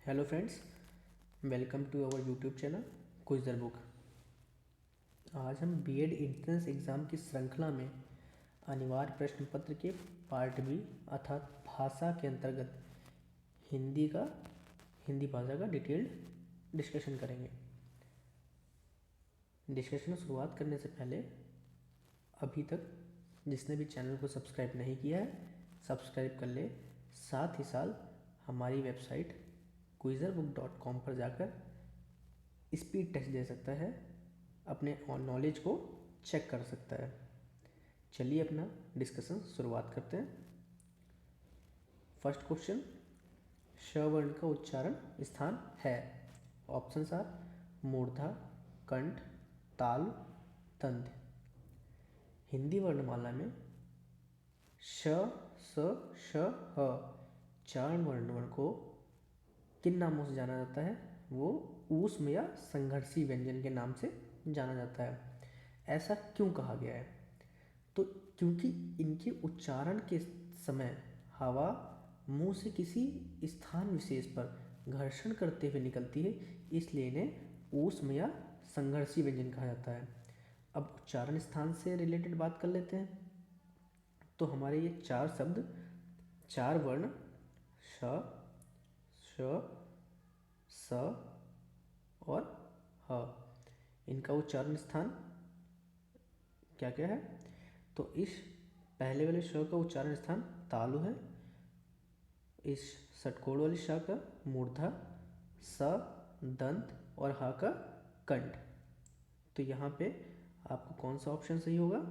Hello friends, welcome to our YouTube channel quizzer book. आज हम BEd entrance exam की श्रृंखला में अनिवार्य प्रश्न पत्र के पार्ट बी अर्थात भाषा के अंतर्गत हिंदी भाषा का डिटेल्ड डिस्कशन करेंगे। डिस्कशन शुरुआत करने से पहले अभी तक जिसने भी चैनल को सब्सक्राइब नहीं किया है सब्सक्राइब कर ले। साथ ही साथ हमारी वेबसाइट quizerbook.com पर जाकर स्पीड टेस्ट दे सकता है, अपने नॉलेज को चेक कर सकता है। चलिए अपना डिस्कशन शुरुआत करते हैं। फर्स्ट क्वेश्चन, श वर्ण का उच्चारण स्थान है। ऑप्शंस आर मूर्धा, कंठ, ताल, दंत। हिंदी वर्णमाला में श, स, श, ह चार वर्ण को किन नामों से जाना जाता है? वो ऊष्म या संघर्षी व्यंजन के नाम से जाना जाता है। ऐसा क्यों कहा गया है? तो क्योंकि इनके उच्चारण के समय हवा मुंह से किसी स्थान विशेष पर घर्षण करते हुए निकलती है, इसलिए इन्हें ऊष्म या संघर्षी व्यंजन कहा जाता है। अब उच्चारण स्थान से रिलेटेड बात कर लेते हैं। तो हमारे ये चार शब्द, चार वर्ण श, श, स और ह, इनका उच्चारण स्थान क्या क्या है? तो इस पहले वाले श का उच्चारण स्थान तालु है, इस षटकोण वाले श का मूर्धा, स दंत और ह का कंठ। तो यहाँ पे आपको कौन सा ऑप्शन सही होगा?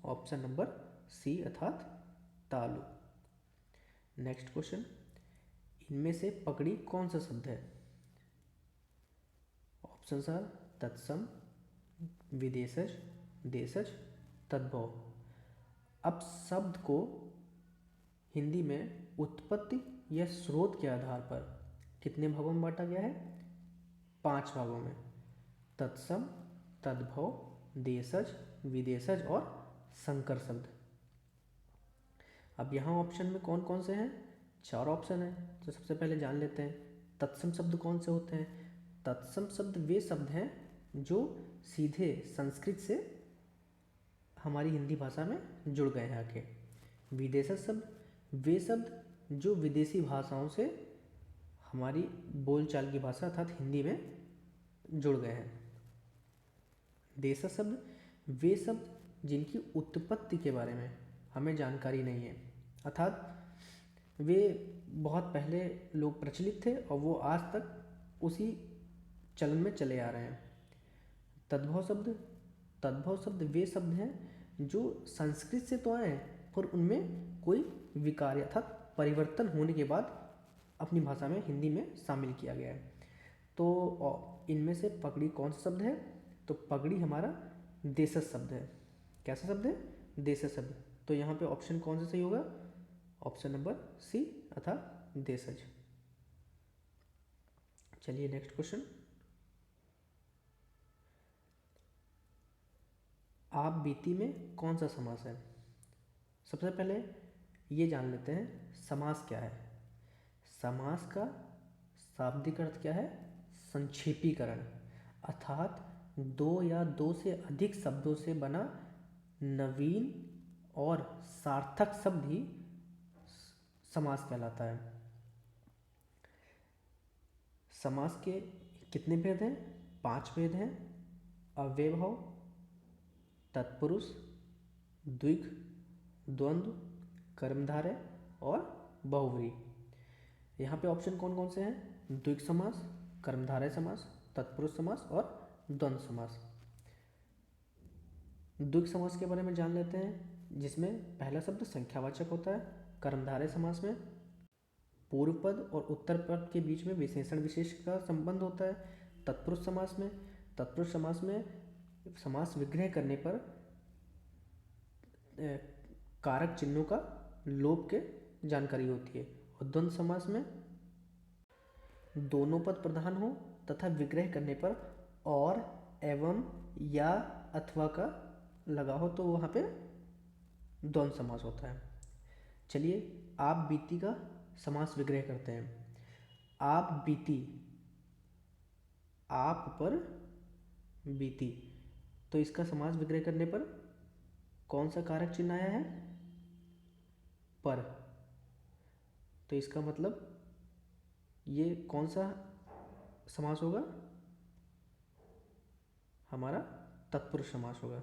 ऑप्शन नंबर सी अर्थात तालु। नेक्स्ट क्वेश्चन, इनमें से पकड़ी कौन सा शब्द है? ऑप्शंस आर तत्सम, विदेशज, देशज, तद्भव। अब शब्द को हिंदी में उत्पत्ति या स्रोत के आधार पर कितने भागों में बांटा गया है? 5 भागों में। तत्सम, तद्भव, देशज, विदेशज और संकर शब्द। अब यहाँ ऑप्शन में कौन कौन से हैं? 4 ऑप्शन हैं। तो सबसे पहले जान लेते हैं तत्सम शब्द कौन से होते हैं। तत्सम शब्द वे शब्द हैं जो सीधे संस्कृत से हमारी हिंदी भाषा में जुड़ गए हैं आके। विदेशज शब्द वे शब्द जो विदेशी भाषाओं से हमारी बोलचाल की भाषा अर्थात हिंदी में जुड़ गए हैं। देशज शब्द वे शब्द जिनकी उत्पत्ति के बारे में हमें जानकारी नहीं है, अर्थात वे बहुत पहले लोग प्रचलित थे और वो आज तक उसी चलन में चले आ रहे हैं। तद्भव शब्द वे शब्द हैं जो संस्कृत से तो आए हैं पर उनमें कोई विकार अर्थात परिवर्तन होने के बाद अपनी भाषा में हिंदी में शामिल किया गया है। तो इनमें से पगड़ी कौन सा शब्द है? तो पगड़ी हमारा देशज शब्द है। कैसा शब्द है? देशज शब्द। तो यहाँ पे ऑप्शन कौन सा सही होगा? ऑप्शन नंबर सी अर्थात देशज। चलिए नेक्स्ट क्वेश्चन, आप बीती में कौन सा समास है? सबसे पहले ये जान लेते हैं समास क्या है। समास का शाब्दिक अर्थ क्या है? संक्षेपीकरण, अर्थात 2 या 2 से अधिक शब्दों से बना नवीन और सार्थक शब्द ही समास कहलाता है। समास के कितने भेद हैं? 5 भेद हैं। अव्ययभाव, तत्पुरुष, द्विग, द्वंद्व, कर्मधारय और बहुव्रीहि। यहाँ पे ऑप्शन कौन कौन से हैं? द्विग समास, कर्मधारय समास, तत्पुरुष समास और द्वंद्व समास। द्विग समास के बारे में जान लेते हैं, जिसमें पहला शब्द संख्यावाचक होता है। कर्मधारय समास में पूर्व पद और उत्तर पद के बीच में विशेषण विशेष का संबंध होता है। तत्पुरुष समास में समास विग्रह करने पर कारक चिन्हों का लोप के जानकारी होती है। और द्वंद्व समास में दोनों पद प्रधान हो तथा विग्रह करने पर और, एवं, या, अथवा का लगा हो तो वहाँ पे द्वंद्व समास होता है। चलिए आप बीती का समास विग्रह करते हैं। आप बीती, आप पर बीती। तो इसका समास विग्रह करने पर कौन सा कारक चिन्ह आया है? पर। तो इसका मतलब ये कौन सा समास होगा? हमारा तत्पुरुष समास होगा।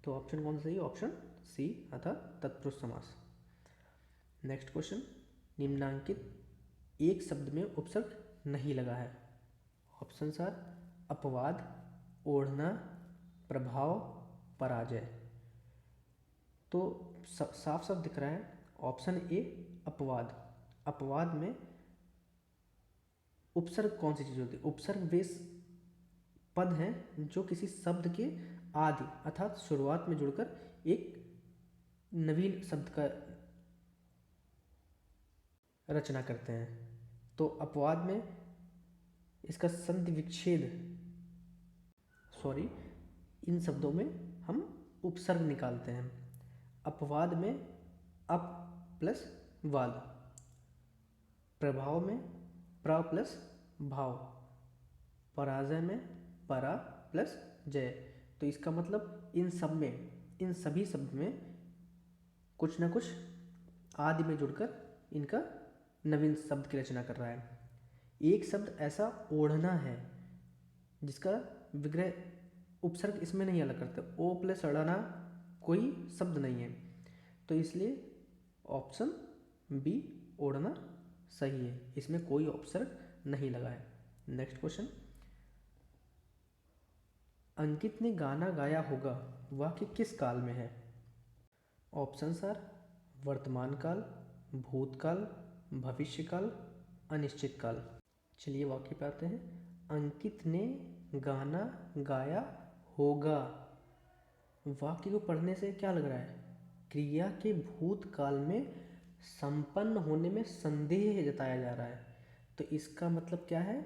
तो ऑप्शन कौन सा सही है? ऑप्शन सी अर्थात तत्पुरुष समास। नेक्स्ट क्वेश्चन, निम्नांकित एक शब्द में उपसर्ग नहीं लगा है। ऑप्शन आर अपवाद, ओढ़ना, प्रभाव, पराजय। तो साफ साफ दिख रहा है ऑप्शन ए अपवाद। अपवाद में उपसर्ग कौन सी चीज होती है? उपसर्ग वे पद हैं जो किसी शब्द के आदि अर्थात शुरुआत में जुड़कर एक नवीन शब्द का रचना करते हैं। तो अपवाद में इसका संधि विच्छेद, इन शब्दों में हम उपसर्ग निकालते हैं। अपवाद में अप प्लस वाद, प्रभाव में प्र प्लस भाव, पराजय में परा प्लस जय। तो इसका मतलब इन सभी शब्द में कुछ ना कुछ आदि में जुड़कर इनका नवीन शब्द की रचना कर रहा है। एक शब्द ऐसा ओढ़ना है जिसका विग्रह उपसर्ग इसमें नहीं अलग करते। ओ प्लस अड़ना कोई शब्द नहीं है, तो इसलिए ऑप्शन बी ओढ़ना सही है, इसमें कोई उपसर्ग नहीं लगा है। नेक्स्ट क्वेश्चन, अंकित ने गाना गाया होगा वाक्य किस काल में है? ऑप्शन आर वर्तमान काल, भूतकाल, भविष्यकाल, अनिश्चित काल। चलिए वाक्य पे आते हैं। अंकित ने गाना गाया होगा, वाक्य को पढ़ने से क्या लग रहा है? क्रिया के भूतकाल में संपन्न होने में संदेह जताया जा रहा है। तो इसका मतलब क्या है?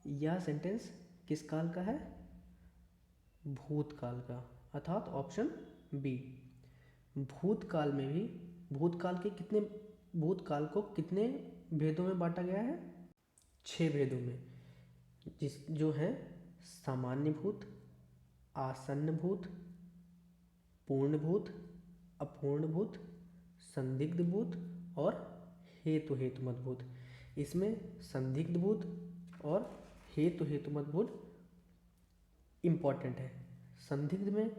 यह सेंटेंस किस काल का है? भूतकाल का, अर्थात ऑप्शन बी। भूतकाल में भी भूतकाल को कितने भेदों में बांटा गया है? 6 भेदों में, जो है सामान्य भूत, आसन्न भूत, पूर्ण भूत, अपूर्ण भूत, संदिग्ध भूत और हेतुमत भूत। इसमें संदिग्ध भूत और हेतुमत भूत इम्पॉर्टेंट है। संदिग्ध में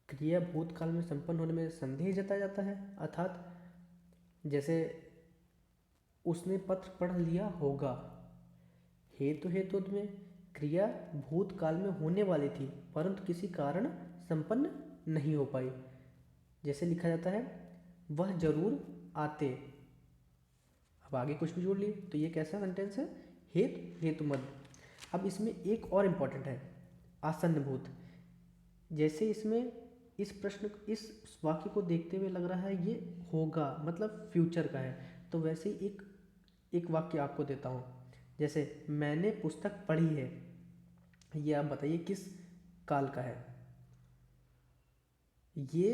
क्रिया भूतकाल में संपन्न होने में संदेह जताया जाता है, अर्थात जैसे उसने पत्र पढ़ लिया होगा। हेतु में क्रिया भूतकाल में होने वाली थी परंतु किसी कारण संपन्न नहीं हो पाई, जैसे लिखा जाता है वह जरूर आते। अब आगे कुछ भी जोड़ लिए तो ये कैसा सेंटेंस है? हेतुमत। अब इसमें एक और इम्पॉर्टेंट है, आसन्न भूत। जैसे इसमें इस वाक्य को देखते हुए लग रहा है ये होगा, मतलब फ्यूचर का है, तो वैसे ही एक वाक्य आपको देता हूँ। जैसे मैंने पुस्तक पढ़ी है, ये आप बताइए किस काल का है? ये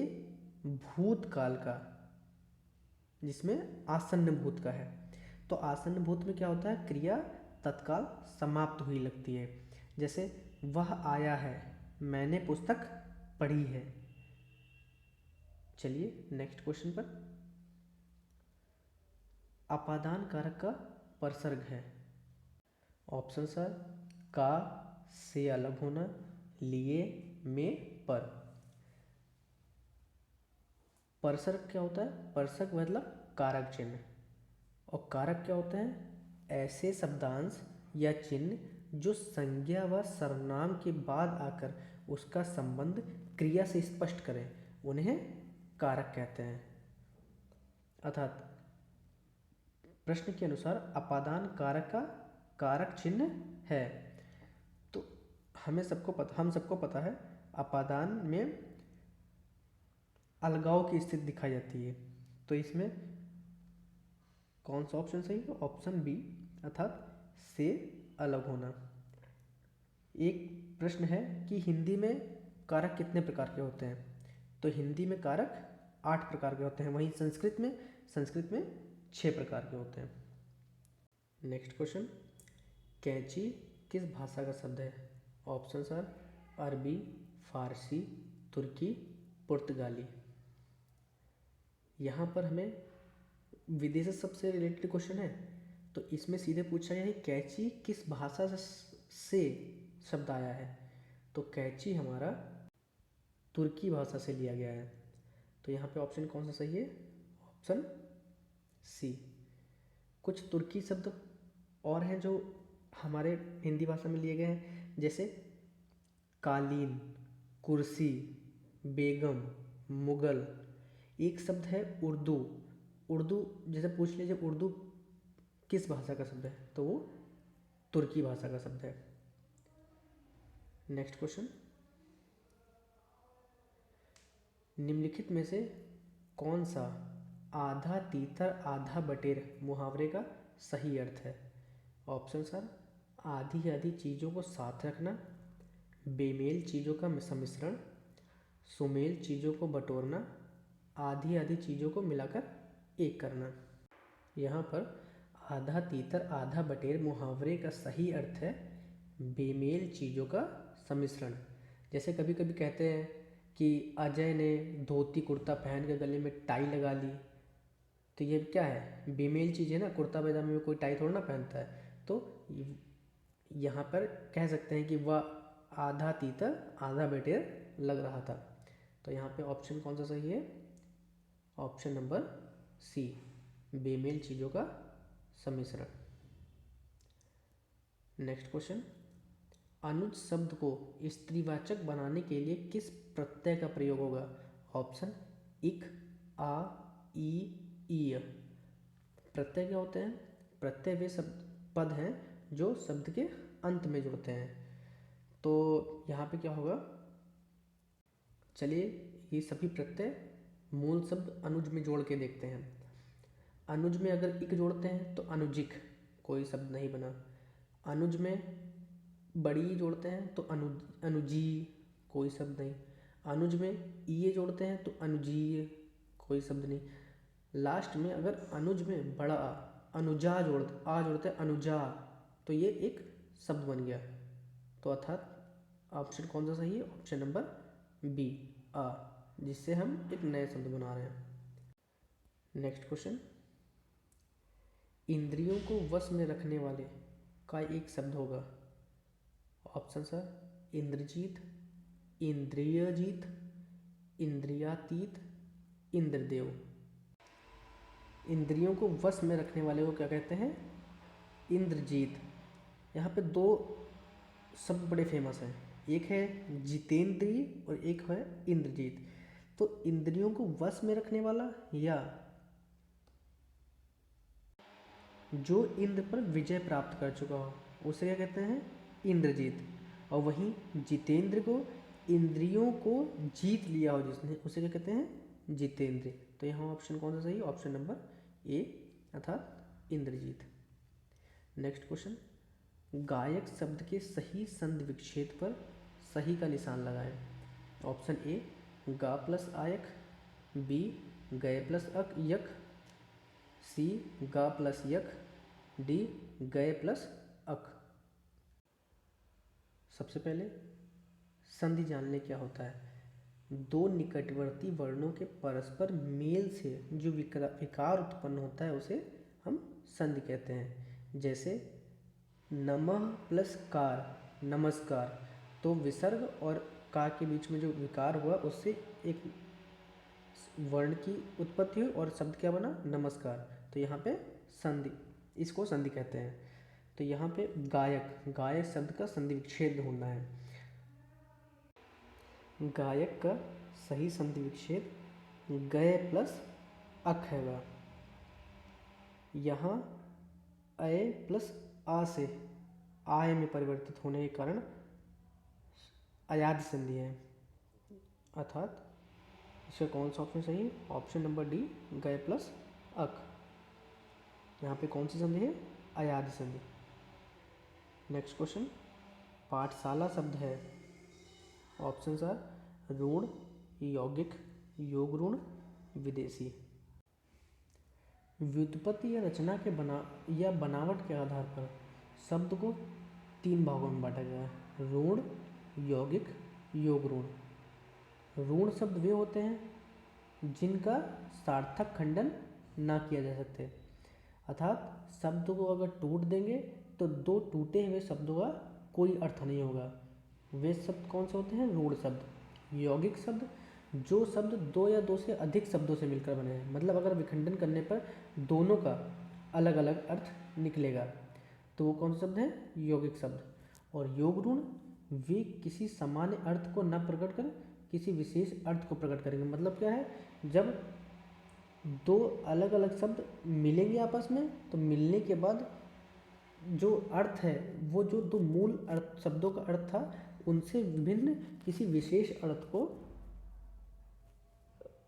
भूतकाल का, जिसमें आसन्न भूत का है। तो आसन्न भूत में क्या होता है? क्रिया तत्काल समाप्त हुई लगती है। जैसे वह आया है, मैंने पुस्तक पढ़ी है। चलिए नेक्स्ट क्वेश्चन पर। अपादान कारक का परसर्ग है। ऑप्शन आर का, से अलग होना, लिए, में, पर। परसर्ग क्या होता है? परसर्ग मतलब कारक चिन्ह, और कारक क्या होते हैं? ऐसे शब्दांश या चिन्ह जो संज्ञा व सर्वनाम के बाद आकर उसका संबंध क्रिया से स्पष्ट करें, उन्हें कारक कहते हैं। अर्थात प्रश्न के अनुसार अपादान कारक का कारक चिन्ह है। तो हम सबको पता है अपादान में अलगाव की स्थिति दिखाई जाती है। तो इसमें कौन सा ऑप्शन सही है? ऑप्शन बी, अर्थात से अलग होना। एक प्रश्न है कि हिंदी में कारक कितने प्रकार के होते हैं? तो हिंदी में कारक 8 प्रकार के होते हैं, वहीं संस्कृत में 6 प्रकार के होते हैं। नेक्स्ट क्वेश्चन, कैंची किस भाषा का शब्द है? ऑप्शन आर अरबी, फारसी, तुर्की, पुर्तगाली। यहाँ पर हमें विदेशी शब्द से रिलेटेड क्वेश्चन है, तो इसमें सीधे पूछा गया है कैंची किस भाषा से शब्द आया है। तो कैंची हमारा तुर्की भाषा से लिया गया है। तो यहाँ पे ऑप्शन कौन सा सही है? Option C. कुछ तुर्की शब्द और हैं जो हमारे हिंदी भाषा में लिए गए हैं, जैसे कालीन, कुर्सी, बेगम, मुगल। एक शब्द है उर्दू। उर्दू जैसे पूछ लीजिए उर्दू किस भाषा का शब्द है, तो वो तुर्की भाषा का शब्द है। नेक्स्ट क्वेश्चन, निम्नलिखित में से कौन सा आधा तीतर आधा बटेर मुहावरे का सही अर्थ है? ऑप्शन सर आधी आधी चीज़ों को साथ रखना, बेमेल चीज़ों का सम्मिश्रण, सुमेल चीज़ों को बटोरना, आधी आधी चीज़ों को मिलाकर एक करना। यहाँ पर आधा तीतर आधा बटेर मुहावरे का सही अर्थ है बेमेल चीज़ों का सम्मिश्रण। जैसे कभी कभी कहते हैं कि अजय ने धोती कुर्ता पहन के गले में टाई लगा ली, तो ये क्या है? बेमेल चीज़ है ना, कुर्ता पैजामे में कोई टाई थोड़ा ना पहनता है। तो यहाँ पर कह सकते हैं कि वह आधा तीतर आधा बटेर लग रहा था। तो यहाँ पे ऑप्शन कौन सा सही है? ऑप्शन नंबर सी, बेमेल चीज़ों का सम्मिश्रण। नेक्स्ट क्वेश्चन, अनुज शब्द को स्त्रीवाचक बनाने के लिए किस प्रत्यय का प्रयोग होगा? ऑप्शन इक, आ, ई, ईय। प्रत्यय क्या होते हैं? प्रत्यय वे शब्द पद हैं जो शब्द के अंत में जुड़ते हैं। तो यहाँ पे क्या होगा? चलिए ये सभी प्रत्यय मूल शब्द अनुज में जोड़ के देखते हैं। अनुज में अगर इक जोड़ते हैं तो अनुजिक, कोई शब्द नहीं बना। अनुज में बड़ी जोड़ते हैं तो अनुजी, कोई शब्द नहीं। अनुज में ईए जोड़ते हैं तो अनुजीय, कोई शब्द नहीं। लास्ट में अगर अनुज में बड़ा अनुजा आ जोड़ते हैं अनुजा, तो ये एक शब्द बन गया। तो अर्थात ऑप्शन कौन सा सही है? ऑप्शन नंबर बी, आ, जिससे हम एक नए शब्द बना रहे हैं। नेक्स्ट क्वेश्चन, इंद्रियों को वश में रखने वाले का एक शब्द होगा। ऑप्शन सर इंद्रजीत, इंद्रियजीत, इंद्रियातीत, इंद्रदेव। इंद्रियों को वश में रखने वाले को क्या कहते हैं? इंद्रजीत। यहाँ पे दो शब्द बड़े फेमस हैं, एक है जितेंद्रिय और एक है इंद्रजीत। तो इंद्रियों को वश में रखने वाला या जो इंद्र पर विजय प्राप्त कर चुका हो उसे क्या कहते हैं? इंद्रजीत। और वहीं जितेंद्र को इंद्रियों को जीत लिया हो जिसने, उसे क्या कहते हैं? जितेंद्र। तो यहाँ ऑप्शन कौन सा सही? ऑप्शन नंबर ए, अर्थात इंद्रजीत। नेक्स्ट क्वेश्चन, गायक शब्द के सही संधि विच्छेद पर सही का निशान लगाएं। ऑप्शन ए गा प्लस आयक, बी गए प्लस अक यक, सी गा प्लस यक, डी गए प्लस अक। सबसे पहले संधि जानने क्या होता है? दो निकटवर्ती वर्णों के परस्पर मेल से जो विकार उत्पन्न होता है उसे हम संधि कहते हैं। जैसे नमः प्लस कार, नमस्कार, तो विसर्ग और कार के बीच में जो विकार हुआ उससे एक वर्ण की उत्पत्ति हुई और शब्द क्या बना? नमस्कार। तो यहाँ पे संधि, इसको संधि कहते हैं। तो यहाँ पे गायक शब्द का संधि विच्छेद ढूंढना है। गायक का सही संधि विच्छेद गए प्लस अक हैगा। यहाँ अय प्लस आ से आय में परिवर्तित होने के कारण अयाद संधि है, अर्थात इसका कौन सा ऑप्शन सही है? ऑप्शन नंबर डी, गए प्लस अक। यहाँ पे कौन सी संधि है? अयाद संधि। नेक्स्ट क्वेश्चन, पाठशाला शब्द है। ऑप्शन आर ऋण, यौगिक, योग ऋण, विदेशी। व्युत्पत्ति या रचना के बनावट के आधार पर शब्द को 3 भागों में बांटा गया है: ऋण, यौगिक, योग ऋण। ऋण शब्द वे होते हैं जिनका सार्थक खंडन ना किया जा सकते, अर्थात शब्द को अगर टूट देंगे तो 2 टूटे हुए शब्दों का कोई अर्थ नहीं होगा। वे शब्द कौन से होते हैं? ऋण शब्द। यौगिक शब्द, जो शब्द 2 या 2 से अधिक शब्दों से मिलकर बने हैं, मतलब अगर विखंडन करने पर दोनों का अलग अलग अर्थ निकलेगा, तो वो कौन से शब्द हैं? यौगिक शब्द। और योग ऋण वे किसी सामान्य अर्थ को न प्रकट कर किसी विशेष अर्थ को प्रकट करेंगे। मतलब क्या है, जब 2 अलग अलग शब्द मिलेंगे आपस में, तो मिलने के बाद जो अर्थ है वो जो 2 मूल अर्थ शब्दों का अर्थ था उनसे विभिन्न किसी विशेष अर्थ को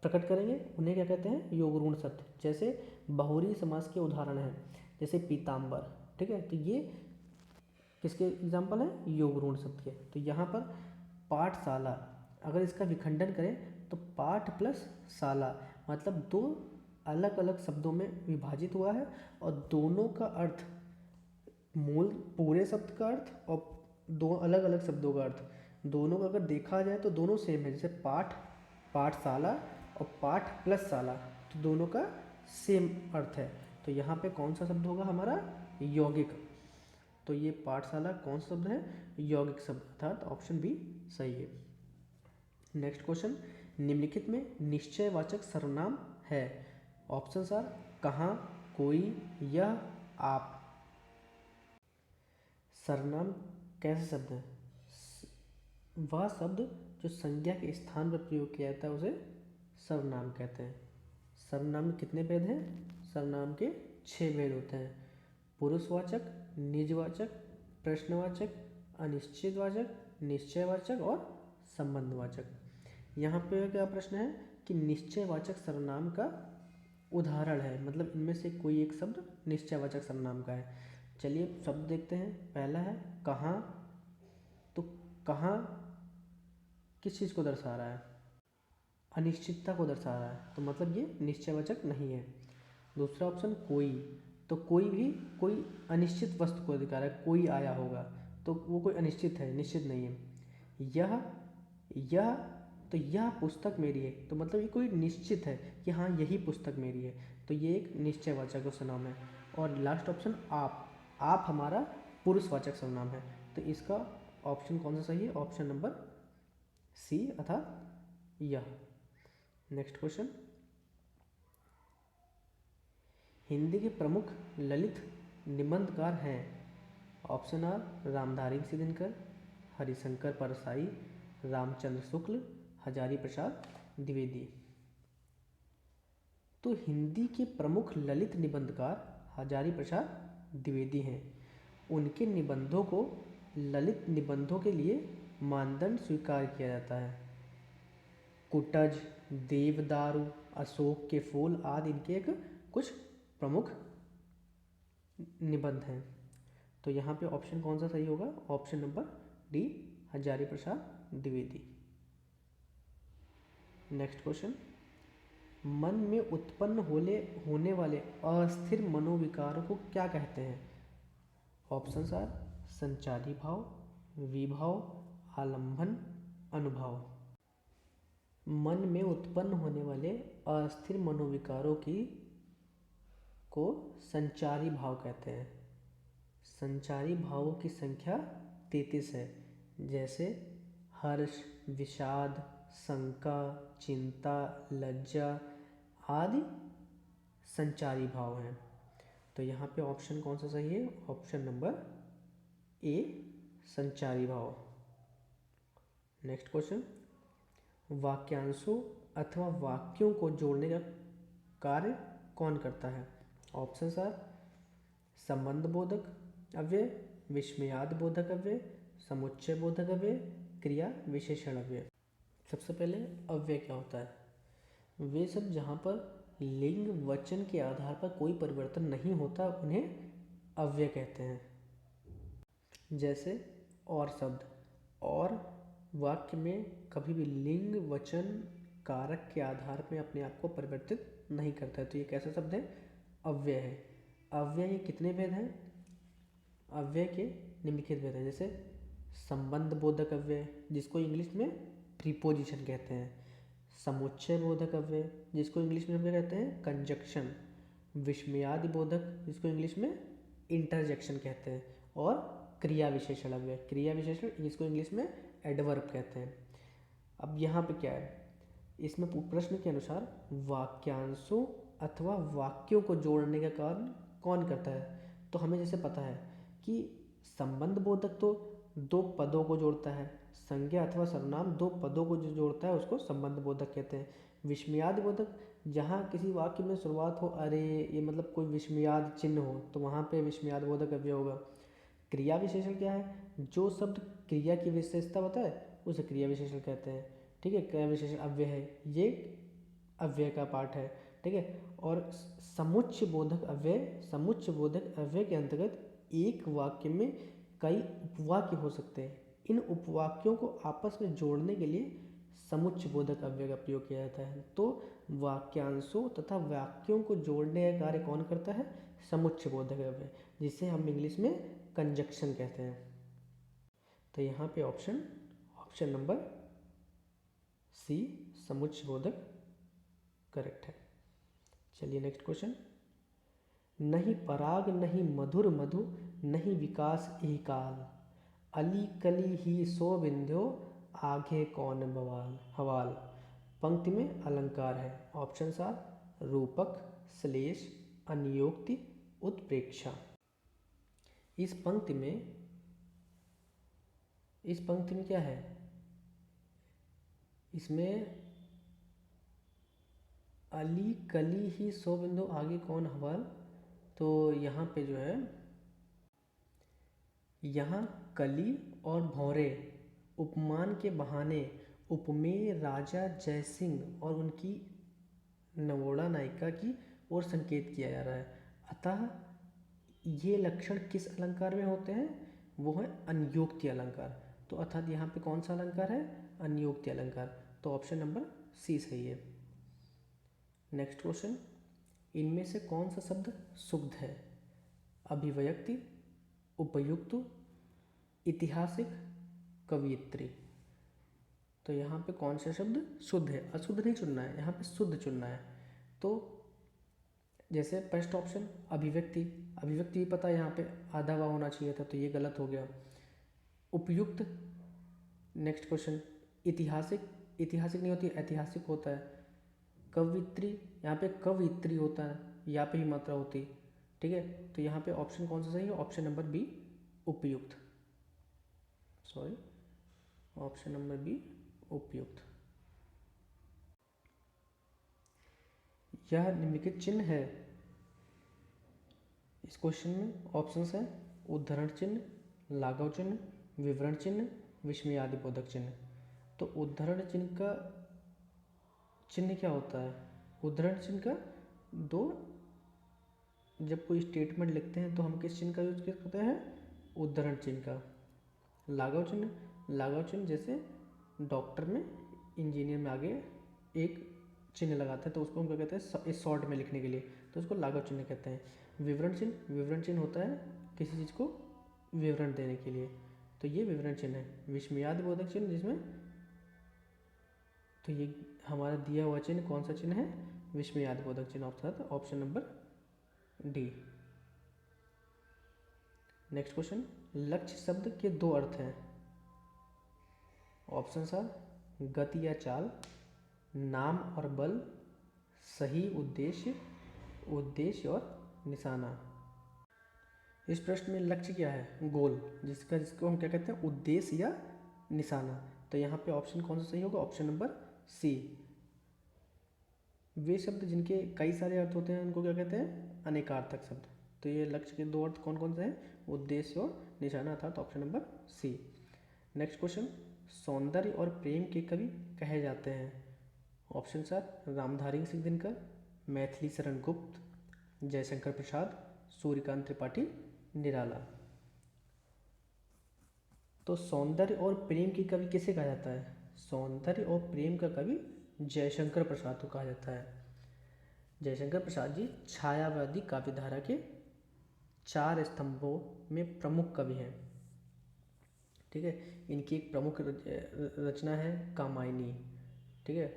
प्रकट करेंगे, उन्हें क्या कहते हैं? योग ऋण शब्द। जैसे बहुव्रीहि समास के उदाहरण हैं, जैसे पीताम्बर, ठीक है, तो ये किसके एग्जाम्पल हैं? योग ऋण शब्द के। तो यहाँ पर पाठशाला, अगर इसका विखंडन करें तो पाठ प्लस शाला, मतलब 2 अलग अलग शब्दों में विभाजित हुआ है और दोनों का अर्थ, मूल पूरे शब्द का अर्थ और 2 अलग अलग शब्दों का अर्थ, दोनों का अगर देखा जाए तो दोनों सेम है। जैसे पाठ, पाठशाला और पाठ प्लस शाला, तो दोनों का सेम अर्थ है। तो यहाँ पे कौन सा शब्द होगा हमारा? यौगिक। तो ये पाठशाला कौन सा शब्द है? यौगिक शब्द, अर्थात ऑप्शन बी सही है। नेक्स्ट क्वेश्चन, निम्नलिखित में निश्चयवाचक सर्वनाम है। ऑप्शन आर कहाँ, कोई, यह, आप। सर्वनाम कैसे शब्द है? वह शब्द जो संज्ञा के स्थान पर प्रयोग किया जाता है उसे सर्वनाम कहते हैं। सर्वनाम में कितने भेद हैं? सर्वनाम के 6 भेद होते हैं: पुरुषवाचक, निजवाचक, प्रश्नवाचक, अनिश्चितवाचक, निश्चयवाचक और संबंधवाचक। यहाँ पे क्या प्रश्न है कि निश्चयवाचक सर्वनाम का उदाहरण है, मतलब इनमें से कोई एक शब्द निश्चयवाचक सर्वनाम का है। चलिए शब्द देखते हैं। पहला है कहाँ, तो कहाँ किस चीज़ को दर्शा रहा है? अनिश्चितता को दर्शा रहा है, तो मतलब ये निश्चयवाचक नहीं है। दूसरा ऑप्शन कोई, तो कोई भी कोई अनिश्चित वस्तु को दिखा रहा है, कोई आया होगा, तो वो कोई अनिश्चित है, निश्चित नहीं है। यह तो यह पुस्तक मेरी है, तो मतलब ये कोई निश्चित है कि हाँ यही पुस्तक मेरी है, तो ये एक निश्चयवाचक सर्वनाम है। और लास्ट ऑप्शन आप हमारा पुरुषवाचक सर्वनाम है, तो इसका ऑप्शन कौन सा सही है? ऑप्शन नंबर सी अर्थात यह। नेक्स्ट क्वेश्चन, हिंदी के प्रमुख ललित निबंधकार हैं। Option are Ramdhari Singh Dinkar, Harishankar Parsai, Ramchandra Shukla, Hazari Prasad Dwivedi. तो हिंदी के प्रमुख ललित निबंधकार हजारी प्रसाद द्विवेदी हैं। उनके निबंधों को ललित निबंधों के लिए मानदंड स्वीकार किया जाता है। कुटज, देवदारू, अशोक के फूल आदि इनके एक कुछ प्रमुख निबंध हैं। तो यहाँ पे ऑप्शन कौन सा सही होगा? Option number D, Hazari Prasad Dwivedi. Next question, मन में उत्पन्न होने वाले अस्थिर मनोविकारों को क्या कहते हैं? ऑप्शन आर संचारी भाव, विभाव, आलंबन, अनुभाव। मन में उत्पन्न होने वाले अस्थिर मनोविकारों को संचारी भाव कहते हैं। संचारी भावों की संख्या 33 है, जैसे हर्ष, विषाद, शंका, चिंता, लज्जा आदि संचारी भाव हैं। तो यहाँ पे ऑप्शन कौन सा सही है? ऑप्शन नंबर ए, संचारी भाव। नेक्स्ट क्वेश्चन, वाक्यांशों अथवा वाक्यों को जोड़ने का कार्य कौन करता है? ऑप्शन आर संबंध बोधक अव्यय, विस्मयाद बोधक अव्यय, समुच्चय बोधक अव्यय, क्रिया विशेषण अव्यय। सबसे पहले अव्यय क्या होता है? वे सब जहाँ पर लिंग वचन के आधार पर कोई परिवर्तन नहीं होता उन्हें अव्यय कहते हैं। जैसे और शब्द, और वाक्य में कभी भी लिंग वचन कारक के आधार पर अपने आप को परिवर्तित नहीं करता है, तो ये कैसा शब्द है? अव्यय है। अव्यय के कितने भेद हैं? अव्यय के निम्नलिखित भेद हैं, जैसे संबंध बोधक अव्यय जिसको इंग्लिश में प्रीपोजिशन कहते हैं, समुच्चय बोधक अव्यय जिसको इंग्लिश में हम क्या कहते हैं? कंजक्शन, विस्मयादि बोधक जिसको इंग्लिश में इंटरजेक्शन कहते हैं, और क्रिया विशेषण अव्यय, क्रिया विशेषण जिसको इंग्लिश में एडवर्ब कहते हैं। अब यहाँ पे क्या है, इसमें प्रश्न के अनुसार वाक्यांशों अथवा वाक्यों को जोड़ने का कार्य कौन करता है? तो हमें जैसे पता है कि संबंध बोधक तो दो पदों को जोड़ता है, संज्ञा अथवा सर्वनाम दो पदों को जो जोड़ता है उसको संबंध बोधक कहते हैं। विस्मयादि बोधक जहाँ किसी वाक्य में शुरुआत हो, अरे ये मतलब कोई विस्मयाद चिन्ह हो, तो वहाँ पे विस्मयाद बोधक अव्यय होगा। क्रिया विशेषण क्या है? जो शब्द क्रिया की विशेषता बताए उसे क्रिया विशेषण कहते हैं। ठीक है, क्रिया विशेषण अव्यय है, ये अव्यय का पार्ट है। ठीक है, और समुच्चय बोधक अव्यय, समुच्चय बोधक अव्यय के अंतर्गत एक वाक्य में कई उपवाक्य हो सकते हैं। इन उपवाक्यों को आपस में जोड़ने के लिए समुच्चय बोधक अव्यय का प्रयोग किया जाता है। तो वाक्यांशों तथा वाक्यों को जोड़ने का कार्य कौन करता है? समुच्चय बोधक अव्यय, जिसे हम इंग्लिश में कंजक्शन कहते हैं। तो यहाँ पे ऑप्शन नंबर सी समुच्चय बोधक करेक्ट है। चलिए नेक्स्ट क्वेश्चन। नहीं पराग नहीं मधुर मधु नहीं विकास एहि काल, अली कली ही सो बिंध्यो आगे कौन बवाल हवाल। पंक्ति में अलंकार है। ऑप्शन आर रूपक, श्लेष, अनियोक्ति, उत्प्रेक्षा। इस पंक्ति में क्या है? इसमें अली कली ही सो बिंदु आगे कौन हवाल, तो यहाँ पे जो है, यहाँ कली और भौरे उपमान के बहाने उपमेय राजा जयसिंह और उनकी नवोड़ा नायिका की ओर संकेत किया जा रहा है। अतः ये लक्षण किस अलंकार में होते हैं? वो है अनियोक्ति अलंकार। तो अर्थात यहाँ पे कौन सा अलंकार है? अनियोक्ति अलंकार। तो ऑप्शन नंबर सी सही है। Next question. इनमें से कौन सा शब्द शुद्ध है? अभिव्यक्ति, उपयुक्त, ऐतिहासिक, कवियत्री। तो यहाँ पे कौन सा शब्द शुद्ध है? अशुद्ध नहीं चुनना है, यहाँ पे शुद्ध चुनना है। तो जैसे फर्स्ट ऑप्शन अभिव्यक्ति, अभिव्यक्ति भी पता है यहाँ पे आधा वा होना चाहिए था, तो ये गलत हो गया। उपयुक्त, नेक्स्ट क्वेश्चन। ऐतिहासिक, ऐतिहासिक नहीं होती, ऐतिहासिक होता है। कवियत्री, यहाँ पे कवियत्री होता है, यहाँ पे ही मात्रा होती। ठीक है, तो यहाँ पे ऑप्शन कौन सा सही है? ऑप्शन नंबर बी उपयुक्त, सॉरी ऑप्शन नंबर बी उपयुक्त। यह निम्नलिखित चिन्ह है। इस क्वेश्चन में ऑप्शंस है उद्धरण चिन्ह, लाघव चिन्ह, विवरण चिन्ह, विस्मयादि बोधक चिन्ह। तो उद्धरण चिन्ह का चिन्ह क्या होता है? उद्धरण चिन्ह का दो, जब कोई स्टेटमेंट लिखते हैं तो हम किस चिन्ह का यूज करते हैं? उद्धरण चिन्ह का। लाघव चिन्ह, लाघव चिन्ह जैसे डॉक्टर में, इंजीनियर में आगे एक चिन्ह लगाते हैं तो उसको हम क्या कहते हैं? इस शॉर्ट में लिखने के लिए, तो उसको लाघव चिन्ह कहते हैं। विवरण चिन्ह, विवरण चिन्ह होता है किसी चीज़ को विवरण देने के लिए, तो ये विवरण चिन्ह है। विस्मयादि बोधक चिन्ह जिसमें, तो ये हमारा दिया हुआ चिन्ह कौन सा चिन्ह है? विस्मयादि बोधक चिन्ह, option number D. Next question. लक्ष्य शब्द के दो अर्थ हैं। ऑप्शन आर गति या चाल, नाम और बल, सही उद्देश्य, उद्देश्य और निशाना। इस प्रश्न में लक्ष्य क्या है? गोल, जिसको हम क्या कहते हैं? उद्देश्य या निशाना। तो यहाँ पे ऑप्शन कौन सा सही होगा? ऑप्शन नंबर सी। वे शब्द जिनके कई सारे अर्थ होते हैं उनको क्या कहते हैं? अनेकार्थक शब्द। तो ये लक्ष्य के दो अर्थ कौन कौन से हैं? उद्देश्य और निशाना, अर्थात option number C. Next question. सौंदर्य और प्रेम के कवि कहे जाते हैं। ऑप्शन आर रामधारी सिंह दिनकर, मैथिली शरण गुप्त, जयशंकर प्रसाद, सूर्यकांत त्रिपाठी, निराला। तो सौंदर्य और प्रेम के कवि किसे कहा जाता है? सौंदर्य और प्रेम का कवि जयशंकर प्रसाद को कहा जाता है। जयशंकर प्रसाद जी छायावादी काव्यधारा के 4 स्तंभों में प्रमुख कवि हैं। ठीक है, इनकी एक प्रमुख रचना है कामायनी। ठीक है,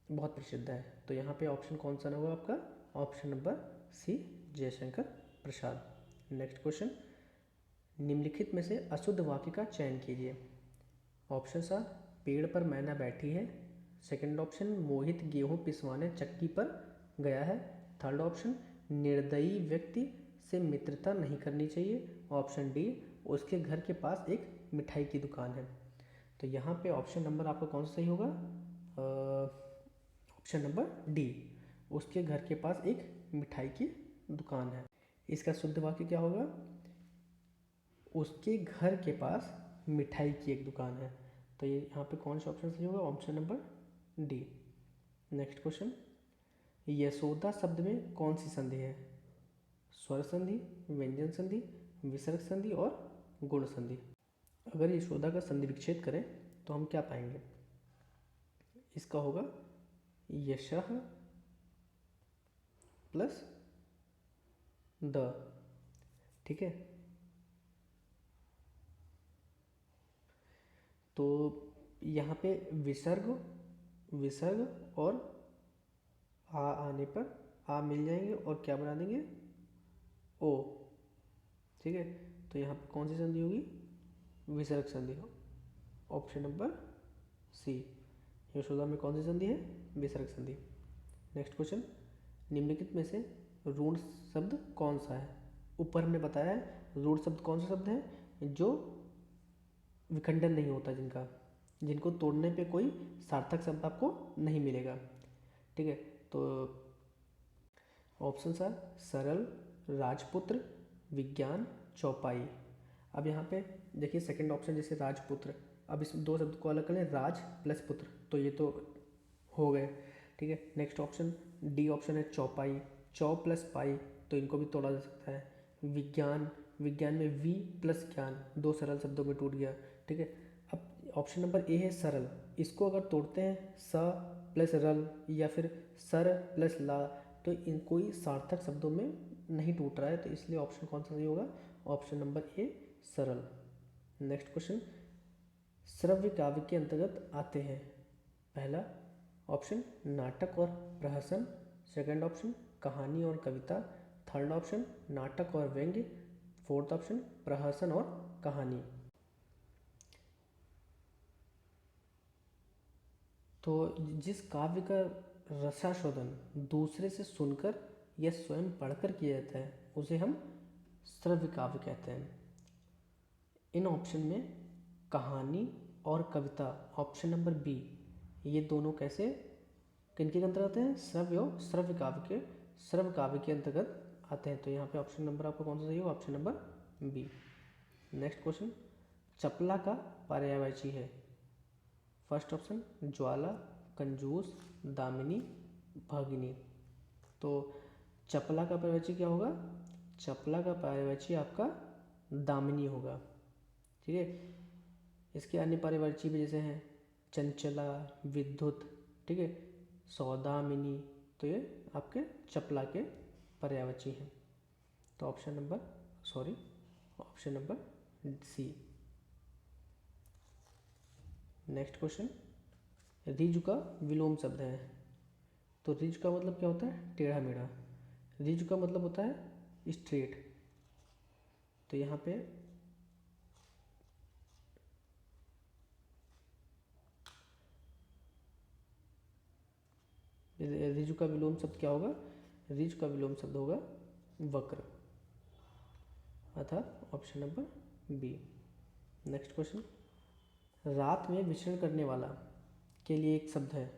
बहुत प्रसिद्ध है। तो यहाँ पे ऑप्शन कौन सा होगा आपका? ऑप्शन नंबर सी, जयशंकर प्रसाद। नेक्स्ट क्वेश्चन, निम्नलिखित में से अशुद्ध वाक्य का चयन कीजिए। ऑप्शन सा, पेड़ पर मैना बैठी है। सेकंड ऑप्शन, मोहित गेहूं पिसवाने चक्की पर गया है। थर्ड ऑप्शन, निर्दयी व्यक्ति से मित्रता नहीं करनी चाहिए। ऑप्शन डी, उसके घर के पास एक मिठाई की दुकान है। तो यहाँ पे ऑप्शन नंबर आपका कौन सा सही होगा? ऑप्शन नंबर डी, उसके घर के पास एक मिठाई की दुकान है। इसका शुद्ध वाक्य क्या होगा? उसके घर के पास मिठाई की एक दुकान है। तो ये यहाँ पे कौन सा ऑप्शन सही होगा? Option number D. Next question, Yashoda शब्द में कौन सी संधि है? स्वर संधि, व्यंजन संधि, विसर्ग संधि और गुण संधि। अगर यशोदा का संधि विच्छेद करें तो हम क्या पाएंगे? इसका होगा यशः प्लस द। ठीक है, तो यहाँ पे विसर्ग और आ आने पर आ मिल जाएंगे और क्या बना देंगे? ओ। ठीक है, तो यहाँ पे कौन सी संधि होगी? विसर्ग संधि। ऑप्शन नंबर सी, यशोदा में कौन सी संधि है? विसर्ग संधि। नेक्स्ट क्वेश्चन, निम्नलिखित में से ऋण शब्द कौन सा है? ऊपर हमने बताया है ऋण शब्द कौन सा शब्द है? जो विखंडन नहीं होता, जिनको तोड़ने पे कोई सार्थक शब्द आपको नहीं मिलेगा। ठीक है, तो ऑप्शन आर सरल, राजपुत्र, विज्ञान, चौपाई। अब यहाँ पे देखिए सेकंड ऑप्शन जैसे राजपुत्र, अब इस दो शब्द को अलग करें, राज प्लस पुत्र, तो ये तो हो गए। ठीक है, नेक्स्ट ऑप्शन डी ऑप्शन है चौपाई, चौ प्लस पाई, तो इनको भी तोड़ा जा सकता है। विज्ञान में वी प्लस ज्ञान, दो सरल शब्दों में टूट गया। ठीक है, अब ऑप्शन नंबर ए है सरल, इसको अगर तोड़ते हैं स प्लस रल या फिर सर प्लस ला, तो इन कोई सार्थक शब्दों में नहीं टूट रहा है, तो इसलिए ऑप्शन कौन सा सही होगा? ऑप्शन नंबर ए सरल। नेक्स्ट क्वेश्चन, श्रव्य काव्य के अंतर्गत आते हैं। पहला ऑप्शन नाटक और प्रहसन, सेकंड ऑप्शन कहानी और कविता, थर्ड ऑप्शन नाटक और व्यंग्य, फोर्थ ऑप्शन प्रहसन और कहानी। तो जिस काव्य का रसास्वादन दूसरे से सुनकर या स्वयं पढ़कर किया जाता है उसे हम श्रव्य काव्य कहते हैं। इन ऑप्शन में कहानी और कविता, ऑप्शन नंबर बी, ये दोनों कैसे किनके अंतर्गत आते हैं? श्रव्य काव्य के अंतर्गत आते हैं। तो यहाँ पे ऑप्शन नंबर आपको कौन सा सही होगा? Option number B. Next question, चपला का पर्यायवाची है। फर्स्ट ऑप्शन ज्वाला, कंजूस, दामिनी, भगिनी। तो चपला का पर्यायवाची क्या होगा? चपला का पर्यायवाची आपका दामिनी होगा। ठीक है, इसके अन्य पर्यायवाची भी जैसे हैं चंचला, विद्युत, ठीक है, सौदामिनी, तो ये आपके चपला के पर्यायवाची हैं। तो option number C. Next question, रिजु का विलोम शब्द है। तो रिजु का मतलब क्या होता है? टेढ़ा मेढ़ा। रिजु का मतलब होता है स्ट्रेट। तो यहाँ पे रिजु का विलोम शब्द क्या होगा? रिजु का विलोम शब्द होगा वक्र, अर्थात option number B. Next question, रात में विचरण करने वाला के लिए एक शब्द है।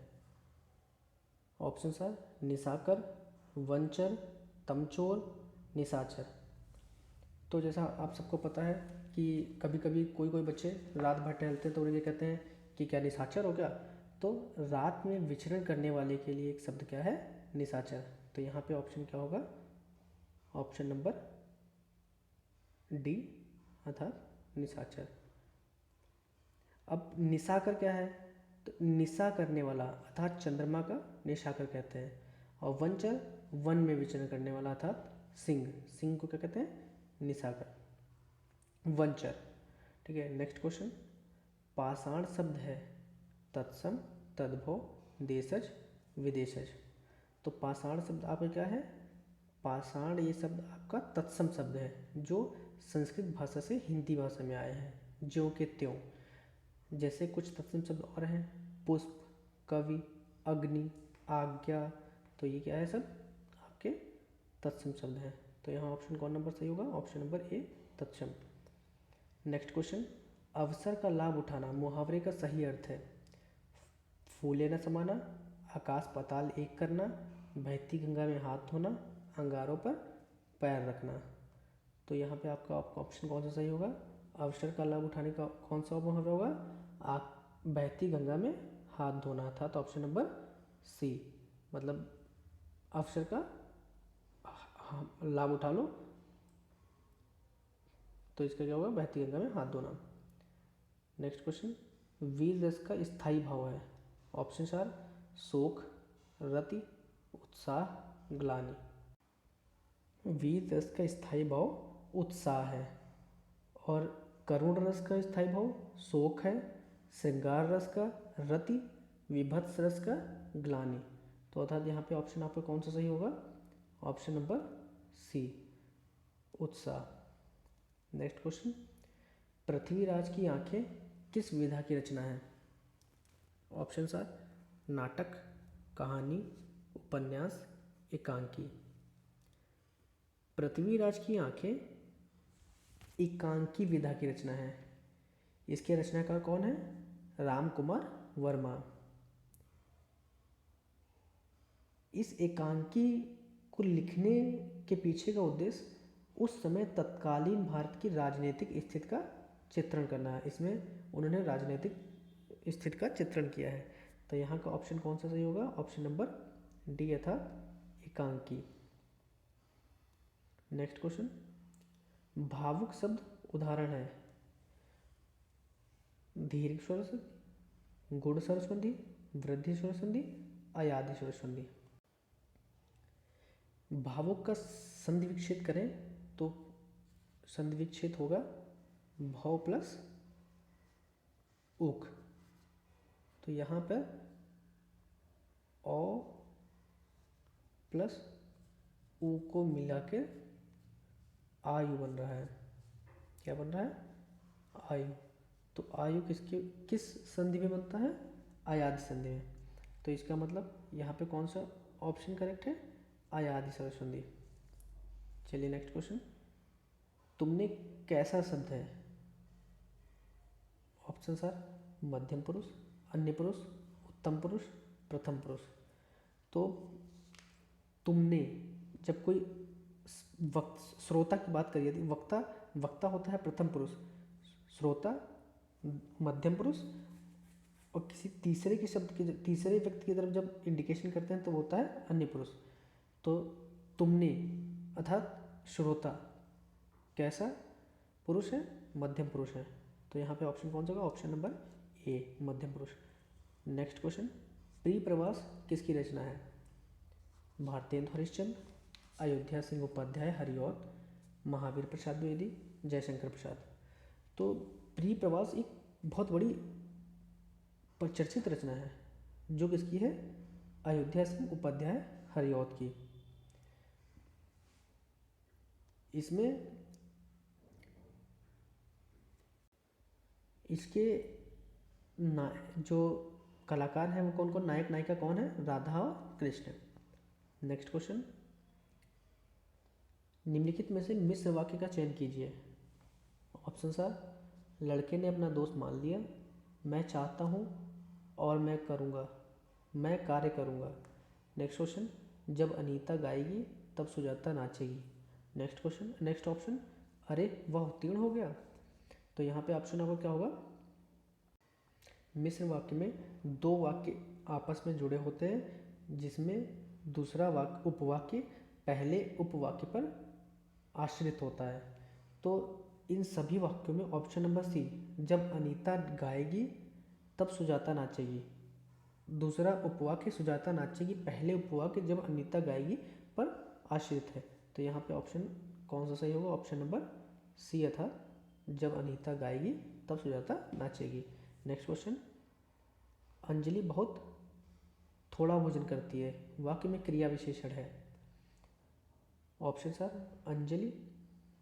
ऑप्शन आर निशाकर, वंचर, तमचोर, निशाचर। तो जैसा आप सबको पता है कि कभी कभी कोई बच्चे रात भर टहलते हैं तो उन्हें ये कहते हैं कि क्या निशाचर हो क्या? तो रात में विचरण करने वाले के लिए एक शब्द क्या है? निशाचर। तो यहाँ पे ऑप्शन क्या होगा? ऑप्शन नंबर डी, अर्थात निशाचर। अब निशाकर क्या है? तो निशा करने वाला, अर्थात चंद्रमा का निशाकर कहते हैं। और वनचर वन में विचरण करने वाला अर्थात सिंह, सिंह को क्या कहते हैं? निशाकर, वनचर। ठीक है, नेक्स्ट क्वेश्चन, पाषाण शब्द है तत्सम, तद्भव, देशज, विदेशज। तो पाषाण शब्द आपका क्या है? पाषाण ये शब्द आपका तत्सम शब्द है जो संस्कृत भाषा से हिंदी भाषा में आए हैं, ज्यों के त्यों। जैसे कुछ तत्सम शब्द और हैं, पुष्प, कवि, अग्नि, आज्ञा, तो ये क्या है? सब आपके तत्सम शब्द हैं। तो यहाँ ऑप्शन कौन नंबर सही होगा? ऑप्शन नंबर ए, तत्सम। नेक्स्ट क्वेश्चन, अवसर का लाभ उठाना मुहावरे का सही अर्थ है? फूले न समाना, आकाश पाताल एक करना, बहती गंगा में हाथ धोना, अंगारों पर पैर रखना। तो यहाँ पे आपका ऑप्शन कौन सा सही होगा? अवसर का लाभ उठाने का कौन सा मुहावरा होगा? बहती गंगा में हाथ धोना था। तो ऑप्शन नंबर सी, मतलब अवसर का लाभ उठा लो, तो इसका क्या होगा? बहती गंगा में हाथ धोना। नेक्स्ट क्वेश्चन, वीर रस का स्थायी भाव है? ऑप्शन आर शोक, रति, उत्साह, ग्लानि। वीर रस का स्थायी भाव उत्साह है, और करुण रस का स्थायी भाव शोक है, श्रृंगार रस का रति, विभत्स रस का ग्लानि। तो अर्थात यहाँ पे ऑप्शन आपका कौन सा सही होगा? ऑप्शन नंबर सी, उत्साह। नेक्स्ट क्वेश्चन, पृथ्वीराज की आंखें किस विधा की रचना है? ऑप्शन आर नाटक, कहानी, उपन्यास, एकांकी। पृथ्वीराज की आंखें एकांकी विधा की रचना है। इसके रचनाकार कौन है? राम कुमार वर्मा। इस एकांकी को लिखने के पीछे का उद्देश्य उस समय तत्कालीन भारत की राजनीतिक स्थिति का चित्रण करना है। इसमें उन्होंने राजनीतिक स्थिति का चित्रण किया है। तो यहाँ का ऑप्शन कौन सा सही होगा? ऑप्शन नंबर डी अर्थात एकांकी। नेक्स्ट क्वेश्चन, भावुक शब्द उदाहरण है? दीर्घ स्वर संधि, गुण स्वर संधि, वृद्धि स्वर संधि, अयादि स्वर संधि। भावुक का संधि विच्छेद करें तो संधि विच्छेद होगा भव प्लस उक। तो यहाँ पर औ प्लस उ को मिला के आयु बन रहा है। क्या बन रहा है? आयु। तो आयु किस संधि में बनता है? अयादि संधि में। तो इसका मतलब यहाँ पे कौन सा ऑप्शन करेक्ट है? अयादि स्वर संधि। चलिए नेक्स्ट क्वेश्चन, तुमने कैसा शब्द है? ऑप्शन आर मध्यम पुरुष, अन्य पुरुष, उत्तम पुरुष, प्रथम पुरुष। तो तुमने जब कोई श्रोता की बात करिए तो वक्ता होता है प्रथम पुरुष, श्रोता मध्यम पुरुष, और किसी तीसरे व्यक्ति की तरफ जब इंडिकेशन करते हैं तो होता है अन्य पुरुष। तो तुमने अर्थात श्रोता कैसा पुरुष है? मध्यम पुरुष है। तो यहाँ पे ऑप्शन कौन सा होगा? ऑप्शन नंबर ए, मध्यम पुरुष। नेक्स्ट क्वेश्चन, प्रिय प्रवास किसकी रचना है? भारतेंदु हरिश्चंद्र, अयोध्या सिंह उपाध्याय हरिऔध, महावीर प्रसाद द्विवेदी, जयशंकर प्रसाद। तो प्रिय प्रवास एक बहुत बड़ी प्रचर्चित रचना है जो किसकी है? अयोध्या सिंह उपाध्याय हरिऔध की। इसमें इसके जो कलाकार हैं वो कौन कौन, नायक नायिका कौन है? राधा और कृष्ण। नेक्स्ट क्वेश्चन, निम्नलिखित में से मिश्र वाक्य का चयन कीजिए। ऑप्शन आर लड़के ने अपना दोस्त मान लिया, मैं चाहता हूँ और मैं करूँगा, मैं कार्य करूँगा। नेक्स्ट क्वेश्चन, जब अनीता गाएगी तब सुजाता नाचेगी। नेक्स्ट ऑप्शन, अरे वह उत्तीर्ण हो गया। तो यहाँ पे ऑप्शन आपका क्या होगा? मिश्र वाक्य में दो वाक्य आपस में जुड़े होते हैं जिसमें दूसरा उपवाक्य पहले उपवाक्य पर आश्रित होता है। तो इन सभी वाक्यों में ऑप्शन नंबर सी, जब अनीता गाएगी तब सुजाता नाचेगी, दूसरा उपवाक्य सुजाता नाचेगी पहले उपवाक्य जब अनीता गाएगी पर आश्रित है। तो यहाँ पे ऑप्शन कौन सा सही होगा? ऑप्शन नंबर सी अर्थात जब अनीता गाएगी तब सुजाता नाचेगी। नेक्स्ट क्वेश्चन, अंजलि बहुत थोड़ा भोजन करती है, वाक्य में क्रिया विशेषण है। ऑप्शन सर, अंजलि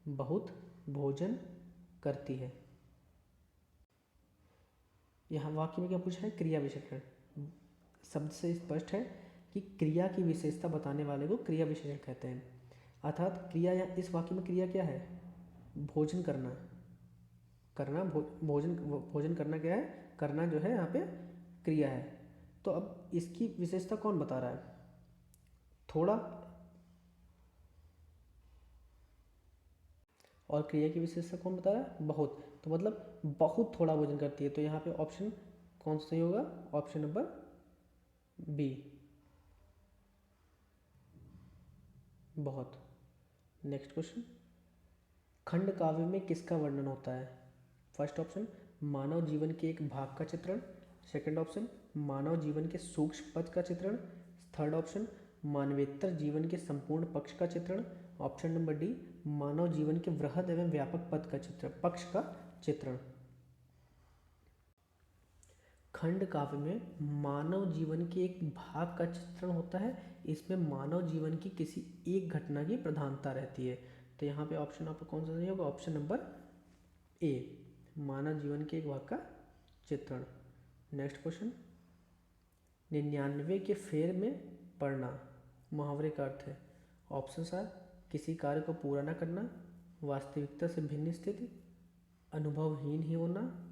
बहुत भोजन करती है। यहाँ वाक्य में क्या पूछा है? क्रिया विशेषण। शब्द से स्पष्ट है कि क्रिया की विशेषता बताने वाले को क्रिया विशेषण कहते हैं। अर्थात क्रिया, या इस वाक्य में क्रिया क्या है? भोजन करना। भोजन करना क्या है? करना जो है यहाँ पे क्रिया है। तो अब इसकी विशेषता कौन बता रहा है? थोड़ा, और क्रिया की विशेषता कौन बता रहा है? बहुत। तो मतलब बहुत थोड़ा भोजन करती है। तो यहाँ पे ऑप्शन कौन सा सही होगा? ऑप्शन नंबर बी, बहुत। नेक्स्ट क्वेश्चन, खंड काव्य में किसका वर्णन होता है? फर्स्ट ऑप्शन, मानव जीवन के एक भाग का चित्रण। सेकंड ऑप्शन, मानव जीवन के सूक्ष्म पद का चित्रण। थर्ड ऑप्शन, मानवेतर जीवन के संपूर्ण पक्ष का चित्रण। ऑप्शन नंबर डी, मानव जीवन के वृहद एवं व्यापक पद का चित्रण, पक्ष का चित्रण। खंड काव्य में मानव जीवन के एक भाग का चित्रण होता है। इसमें मानव जीवन की किसी एक घटना की प्रधानता रहती है। तो यहाँ पे ऑप्शन आपको कौन सा सही होगा? ऑप्शन नंबर ए, मानव जीवन के एक भाग का चित्रण। नेक्स्ट क्वेश्चन, 99 के फेर में पड़ना मुहावरे का अर्थ है। ऑप्शन आर, किसी कार्य को पूरा न करना, वास्तविकता से भिन्न स्थिति, अनुभवहीन ही होना।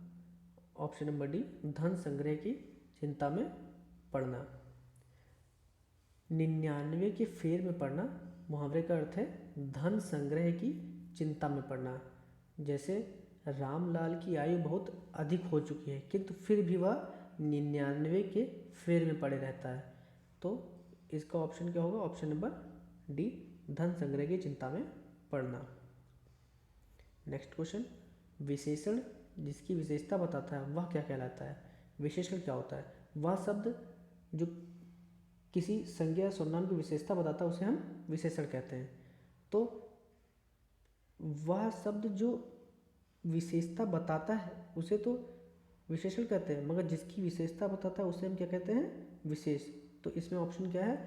ऑप्शन नंबर डी, धन संग्रह की चिंता में पड़ना। 99 के फेर में पड़ना मुहावरे का अर्थ है धन संग्रह की चिंता में पड़ना। जैसे रामलाल की आयु बहुत अधिक हो चुकी है किंतु फिर भी वह 99 के फेर में पड़े रहता है। तो इसका ऑप्शन क्या होगा? ऑप्शन नंबर डी, धन संग्रह की चिंता में पड़ना। नेक्स्ट क्वेश्चन, विशेषण जिसकी विशेषता बताता है वह क्या कहलाता है? विशेषण क्या होता है? वह शब्द जो किसी संज्ञा सर्वनाम की विशेषता बताता है उसे हम विशेषण कहते हैं। तो वह शब्द जो विशेषता बताता है उसे तो विशेषण कहते हैं, मगर जिसकी विशेषता बताता है उसे हम क्या कहते हैं? विशेष। तो इसमें ऑप्शन क्या है?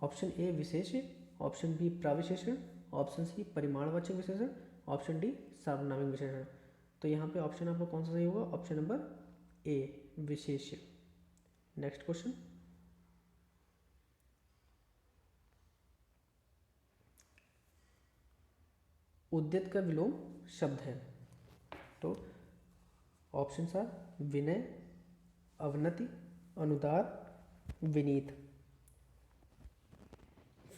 ऑप्शन ए विशेष, ऑप्शन बी प्राविशेषण, ऑप्शन सी परिमाणवाचक विशेषण, ऑप्शन डी सार्वनामिक विशेषण। तो यहाँ पे ऑप्शन आपका कौन सा सही होगा? ऑप्शन नंबर ए, विशेष। नेक्स्ट क्वेश्चन, उद्यत का विलोम शब्द है। तो ऑप्शन आर, विनय, अवनति, अनुदार, विनीत।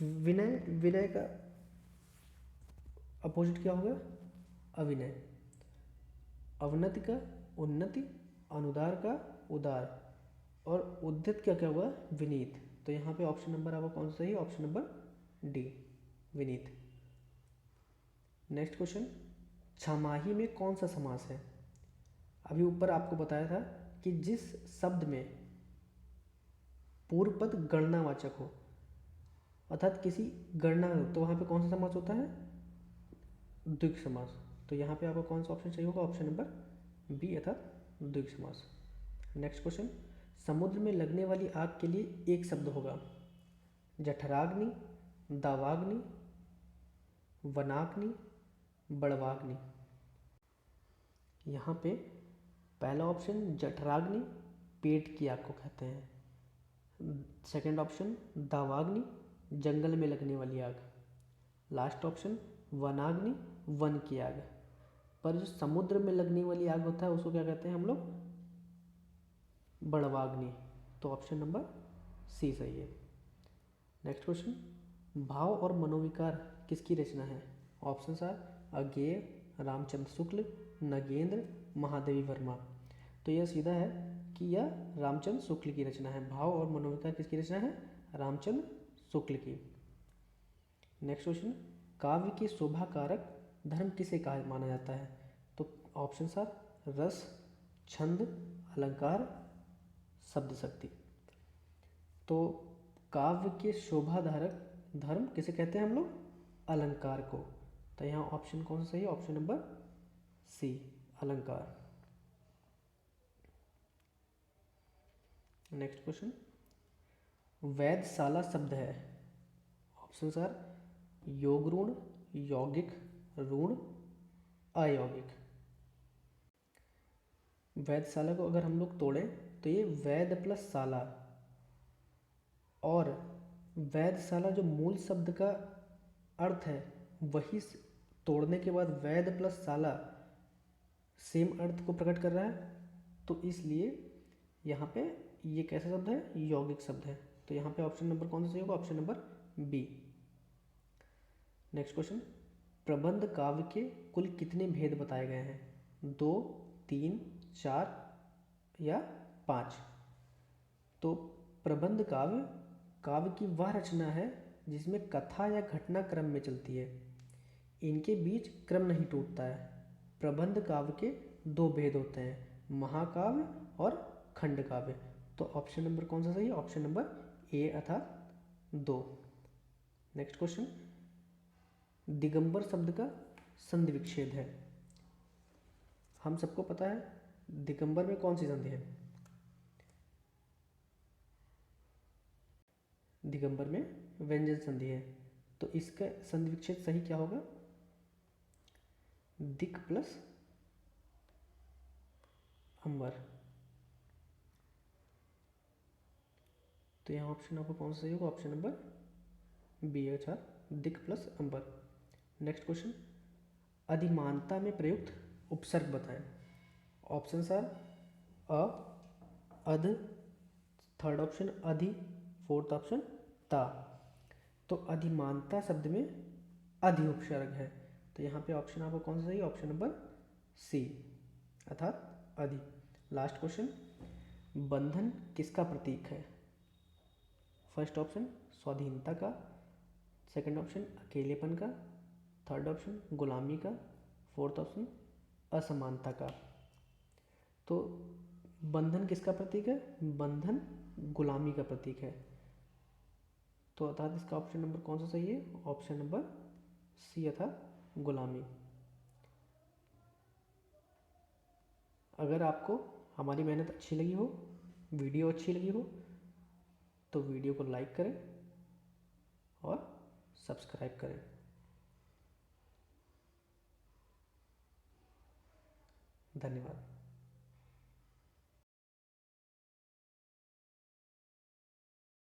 विनय का अपोजिट क्या होगा? अविनय। अवनति का उन्नति, अनुदार का उदार, और उद्यत का क्या हुआ? विनीत। तो यहाँ पे ऑप्शन नंबर आपका कौन सा सही है? Option number D, Vineet. Next question, छमाही में कौन सा समास है? अभी ऊपर आपको बताया था कि जिस शब्द में पूर्व पद गणनावाचक हो, अर्थात किसी गणना हो, तो वहाँ पे कौन सा समास होता है? द्विगु समास। तो यहाँ पे आपको कौन सा ऑप्शन चाहिए होगा? ऑप्शन नंबर बी अर्थात द्विगु समास। नेक्स्ट क्वेश्चन, समुद्र में लगने वाली आग के लिए एक शब्द होगा। जठराग्नि, दावाग्नि, वनाग्नि, बड़वाग्नि। यहाँ पे पहला ऑप्शन जठराग्नि पेट की आग को कहते हैं। सेकंड ऑप्शन दावाग्नि जंगल में लगने वाली आग। लास्ट ऑप्शन वनाग्नि वन की आग। पर जो समुद्र में लगने वाली आग होता है उसको क्या कहते हैं हम लोग? बड़वाग्नि। तो ऑप्शन नंबर सी सही है। नेक्स्ट क्वेश्चन, भाव और मनोविकार किसकी रचना है? ऑप्शन आर अज्ञेय, रामचंद्र शुक्ल, नगेंद्र, महादेवी वर्मा। तो यह सीधा है कि यह रामचंद्र शुक्ल की रचना है। भाव और मनोविकार किसकी रचना है? रामचंद्र शुक्ल की। नेक्स्ट क्वेश्चन, काव्य के शोभा कारक धर्म किसे कहा माना जाता है? तो ऑप्शन आर रस, छंद, अलंकार, शब्द शक्ति। तो काव्य के शोभाधारक धर्म किसे कहते हैं हम लोग? अलंकार को। तो यहाँ ऑप्शन कौन सा सही है? ऑप्शन नंबर सी, अलंकार। नेक्स्ट क्वेश्चन, वेधशाला शब्द है, ऑप्शन आर योग ऋण, यौगिक ऋण, अयौगिक। वेधशाला को अगर हम लोग तोड़ें तो ये वेद प्लस शाला, और वेधशाला जो मूल शब्द का अर्थ है वही तोड़ने के बाद वेद प्लस शाला सेम अर्थ को प्रकट कर रहा है, तो इसलिए यहाँ पे ये कैसा शब्द है? यौगिक शब्द है। तो यहाँ पे ऑप्शन नंबर कौन सा सही होगा? Option number B. Next question, प्रबंध काव्य के कुल कितने भेद बताए गए हैं? 2, 3, 4 या 5? तो प्रबंध काव्य काव्य की वह रचना है जिसमें कथा या घटना क्रम में चलती है, इनके बीच क्रम नहीं टूटता है। प्रबंध काव्य के 2 भेद होते हैं, महाकाव्य और खंड काव्य। तो ऑप्शन नंबर कौन सा सही है? ऑप्शन नंबर ए अर्थात 2। नेक्स्ट क्वेश्चन, दिगंबर शब्द का संधि विच्छेद है। हम सबको पता है दिगंबर में कौन सी संधि है? दिगंबर में व्यंजन संधि है। तो इसका संधि विच्छेद सही क्या होगा? दिक प्लस अंबर। तो यहाँ ऑप्शन आपको कौन सा सही होगा? ऑप्शन नंबर बी अर्थात दिक प्लस अंबर। नेक्स्ट क्वेश्चन, अधिमानता में प्रयुक्त उपसर्ग बताएं। ऑप्शन आर अ, अध, थर्ड ऑप्शन अधि, फोर्थ ऑप्शन ता। तो अधिमानता शब्द में अधि उपसर्ग है, तो यहाँ पे ऑप्शन आपको कौन सा सही है? ऑप्शन नंबर सी अर्थात अधि। लास्ट क्वेश्चन, बंधन किसका प्रतीक है? फर्स्ट ऑप्शन स्वाधीनता का, सेकंड ऑप्शन अकेलेपन का, थर्ड ऑप्शन गुलामी का, फोर्थ ऑप्शन असमानता का। तो बंधन किसका प्रतीक है? बंधन गुलामी का प्रतीक है। तो अर्थात इसका ऑप्शन नंबर कौन सा सही है? ऑप्शन नंबर सी अर्थात गुलामी। अगर आपको हमारी मेहनत अच्छी लगी हो, वीडियो अच्छी लगी हो, तो वीडियो को लाइक करें और सब्सक्राइब करें। धन्यवाद।